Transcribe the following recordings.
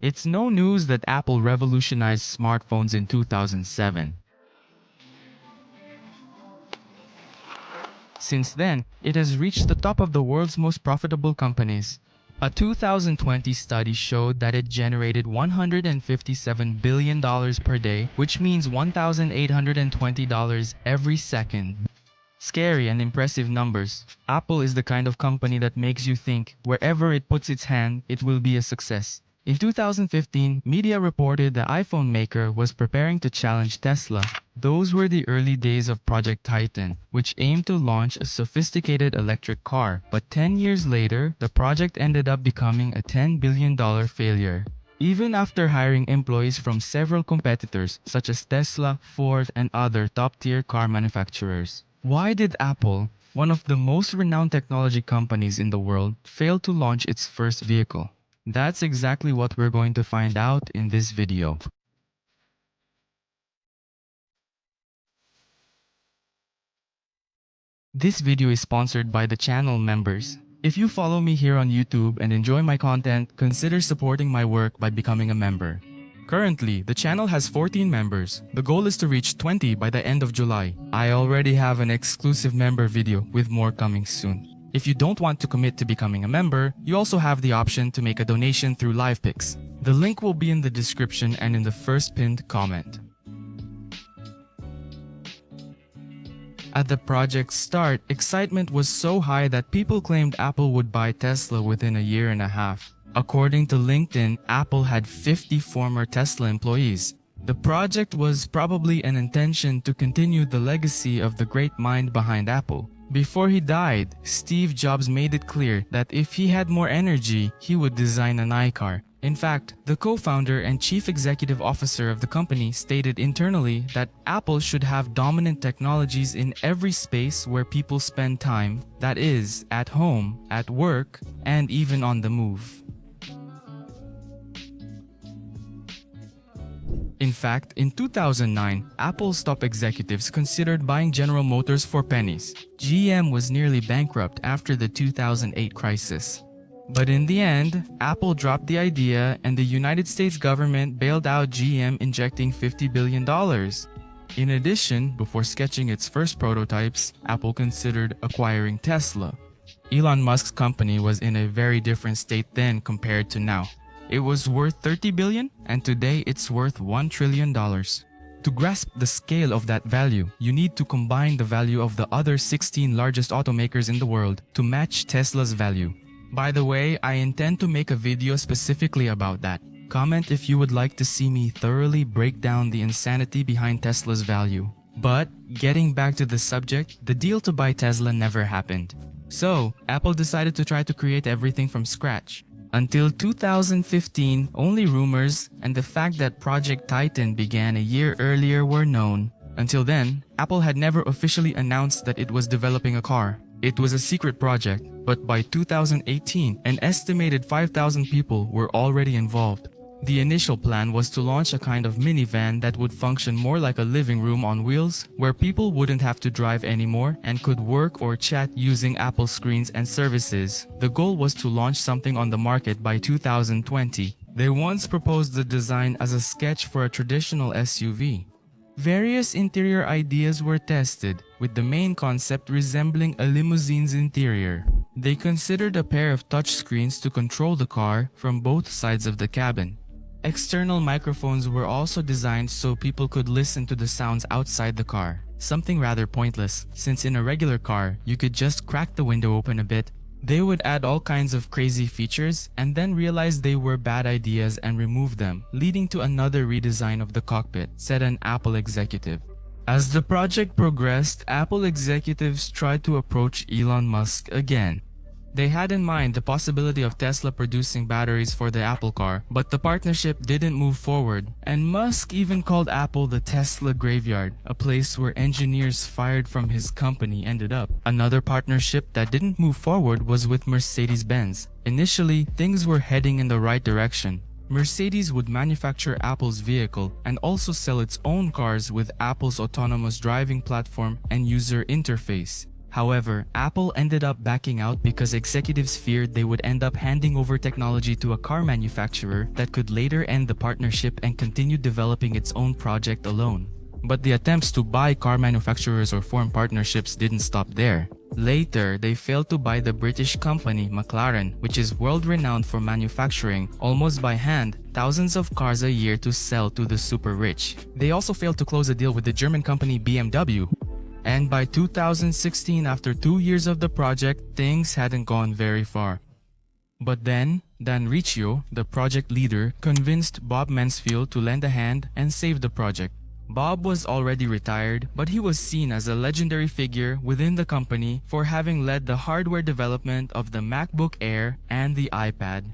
It's no news that Apple revolutionized smartphones in 2007. Since then, it has reached the top of the world's most profitable companies. A 2020 study showed that it generated $157 billion per day, which means $1,820 every second. Scary and impressive numbers. Apple is the kind of company that makes you think wherever it puts its hand, it will be a success. In 2015, media reported the iPhone maker was preparing to challenge Tesla. Those were the early days of Project Titan, which aimed to launch a sophisticated electric car. But 10 years later, the project ended up becoming a $10 billion failure. Even after hiring employees from several competitors such as Tesla, Ford, and other top-tier car manufacturers. Why did Apple, one of the most renowned technology companies in the world, fail to launch its first vehicle? That's exactly what we're going to find out in this video. This video is sponsored by the channel members. If you follow me here on YouTube and enjoy my content, consider supporting my work by becoming a member. Currently, the channel has 14 members. The goal is to reach 20 by the end of July. I already have an exclusive member video with more coming soon. If you don't want to commit to becoming a member, you also have the option to make a donation through LivePix. The link will be in the description and in the first pinned comment. At the project's start, excitement was so high that people claimed Apple would buy Tesla within a year and a half. According to LinkedIn, Apple had 50 former Tesla employees. The project was probably an intention to continue the legacy of the great mind behind Apple. Before he died, Steve Jobs made it clear that if he had more energy, he would design an iCar. In fact, the co-founder and chief executive officer of the company stated internally that Apple should have dominant technologies in every space where people spend time, that is, at home, at work, and even on the move. In fact, in 2009, Apple's top executives considered buying General Motors for pennies. GM was nearly bankrupt after the 2008 crisis. But in the end, Apple dropped the idea and the United States government bailed out GM, injecting $50 billion. In addition, before sketching its first prototypes, Apple considered acquiring Tesla. Elon Musk's company was in a very different state then compared to now. It was worth $30 billion, and today it's worth $1 trillion. To grasp the scale of that value, you need to combine the value of the other 16 largest automakers in the world to match Tesla's value. By the way, I intend to make a video specifically about that. Comment if you would like to see me thoroughly break down the insanity behind Tesla's value. But, getting back to the subject, the deal to buy Tesla never happened. So, Apple decided to try to create everything from scratch. Until 2015, only rumors and the fact that Project Titan began a year earlier were known. Until then, Apple had never officially announced that it was developing a car. It was a secret project, but by 2018, an estimated 5,000 people were already involved. The initial plan was to launch a kind of minivan that would function more like a living room on wheels, where people wouldn't have to drive anymore and could work or chat using Apple screens and services. The goal was to launch something on the market by 2020. They once proposed the design as a sketch for a traditional SUV. Various interior ideas were tested, with the main concept resembling a limousine's interior. They considered a pair of touchscreens to control the car from both sides of the cabin. External microphones were also designed so people could listen to the sounds outside the car. Something rather pointless, since in a regular car, you could just crack the window open a bit. They would add all kinds of crazy features and then realize they were bad ideas and remove them, leading to another redesign of the cockpit, said an Apple executive. As the project progressed, Apple executives tried to approach Elon Musk again. They had in mind the possibility of Tesla producing batteries for the Apple car, but the partnership didn't move forward, and Musk even called Apple the Tesla graveyard, a place where engineers fired from his company ended up. Another partnership that didn't move forward was with Mercedes-Benz. Initially, things were heading in the right direction. Mercedes would manufacture Apple's vehicle and also sell its own cars with Apple's autonomous driving platform and user interface. However, Apple ended up backing out because executives feared they would end up handing over technology to a car manufacturer that could later end the partnership and continue developing its own project alone. But the attempts to buy car manufacturers or form partnerships didn't stop there. Later, they failed to buy the British company McLaren, which is world-renowned for manufacturing, almost by hand, thousands of cars a year to sell to the super rich. They also failed to close a deal with the German company BMW. And by 2016, after 2 years of the project, things hadn't gone very far. But then, Dan Riccio, the project leader, convinced Bob Mansfield to lend a hand and save the project. Bob was already retired, but he was seen as a legendary figure within the company for having led the hardware development of the MacBook Air and the iPad.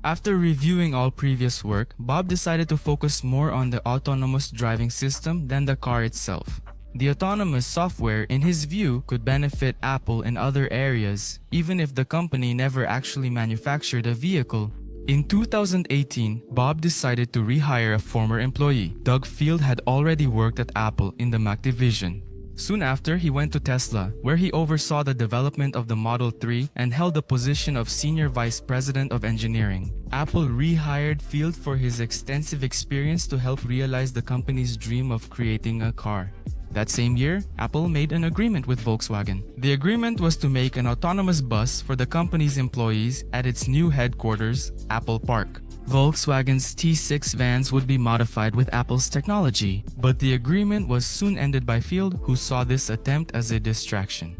After reviewing all previous work, Bob decided to focus more on the autonomous driving system than the car itself. The autonomous software, in his view, could benefit Apple in other areas, even if the company never actually manufactured a vehicle. In 2018, Bob decided to rehire a former employee. Doug Field had already worked at Apple in the Mac division. Soon after, he went to Tesla, where he oversaw the development of the Model 3 and held the position of Senior Vice President of Engineering. Apple rehired Field for his extensive experience to help realize the company's dream of creating a car. That same year, Apple made an agreement with Volkswagen. The agreement was to make an autonomous bus for the company's employees at its new headquarters, Apple Park. Volkswagen's T6 vans would be modified with Apple's technology, but the agreement was soon ended by Field, who saw this attempt as a distraction.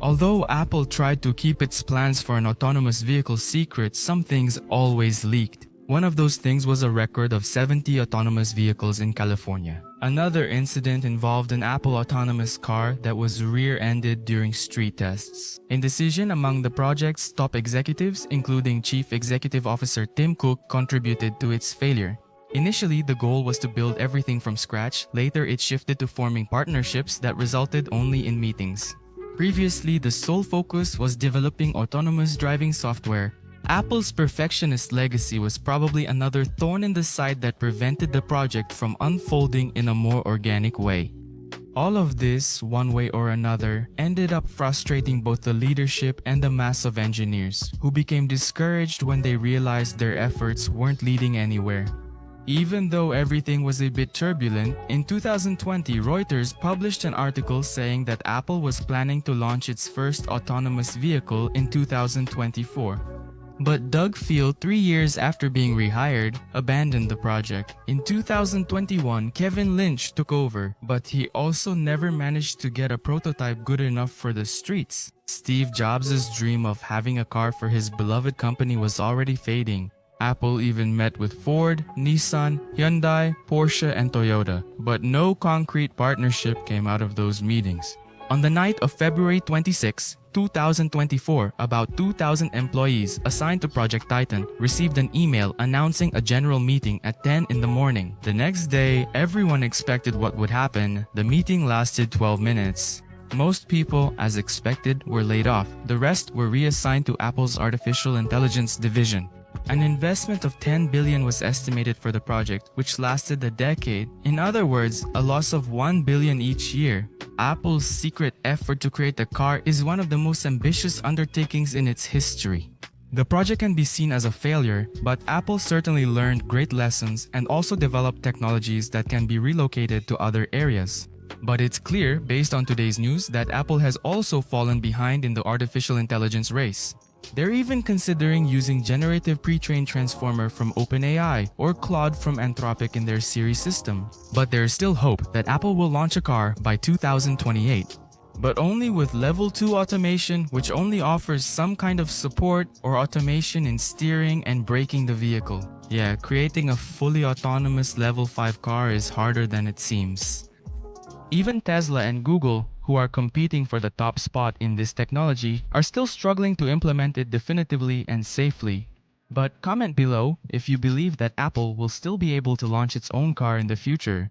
Although Apple tried to keep its plans for an autonomous vehicle secret, some things always leaked. One of those things was a record of 70 autonomous vehicles in California. Another incident involved an Apple autonomous car that was rear-ended during street tests. Indecision among the project's top executives, including Chief Executive Officer Tim Cook, contributed to its failure. Initially, the goal was to build everything from scratch. Later, it shifted to forming partnerships that resulted only in meetings. Previously, the sole focus was developing autonomous driving software. Apple's perfectionist legacy was probably another thorn in the side that prevented the project from unfolding in a more organic way. All of this, one way or another, ended up frustrating both the leadership and the mass of engineers, who became discouraged when they realized their efforts weren't leading anywhere. Even though everything was a bit turbulent, in 2020, Reuters published an article saying that Apple was planning to launch its first autonomous vehicle in 2024. But Doug Field, 3 years after being rehired, abandoned the project. In 2021, Kevin Lynch took over, but he also never managed to get a prototype good enough for the streets. Steve Jobs' dream of having a car for his beloved company was already fading. Apple even met with Ford, Nissan, Hyundai, Porsche, and Toyota, but no concrete partnership came out of those meetings. On the night of February 26, 2024, about 2,000 employees assigned to Project Titan received an email announcing a general meeting at 10 in the morning. The next day, everyone expected what would happen. The meeting lasted 12 minutes. Most people, as expected, were laid off. The rest were reassigned to Apple's artificial intelligence division. An investment of $10 billion was estimated for the project, which lasted a decade. In other words, a loss of $1 billion each year. Apple's secret effort to create a car is one of the most ambitious undertakings in its history. The project can be seen as a failure, but Apple certainly learned great lessons and also developed technologies that can be relocated to other areas. But it's clear, based on today's news, that Apple has also fallen behind in the artificial intelligence race. They're even considering using generative pre-trained transformer from OpenAI or Claude from Anthropic in their Siri system. But there's still hope that Apple will launch a car by 2028. But only with Level 2 automation, which only offers some kind of support or automation in steering and braking the vehicle. Yeah, creating a fully autonomous Level 5 car is harder than it seems. Even Tesla and Google, who are competing for the top spot in this technology, are still struggling to implement it definitively and safely. But comment below if you believe that Apple will still be able to launch its own car in the future.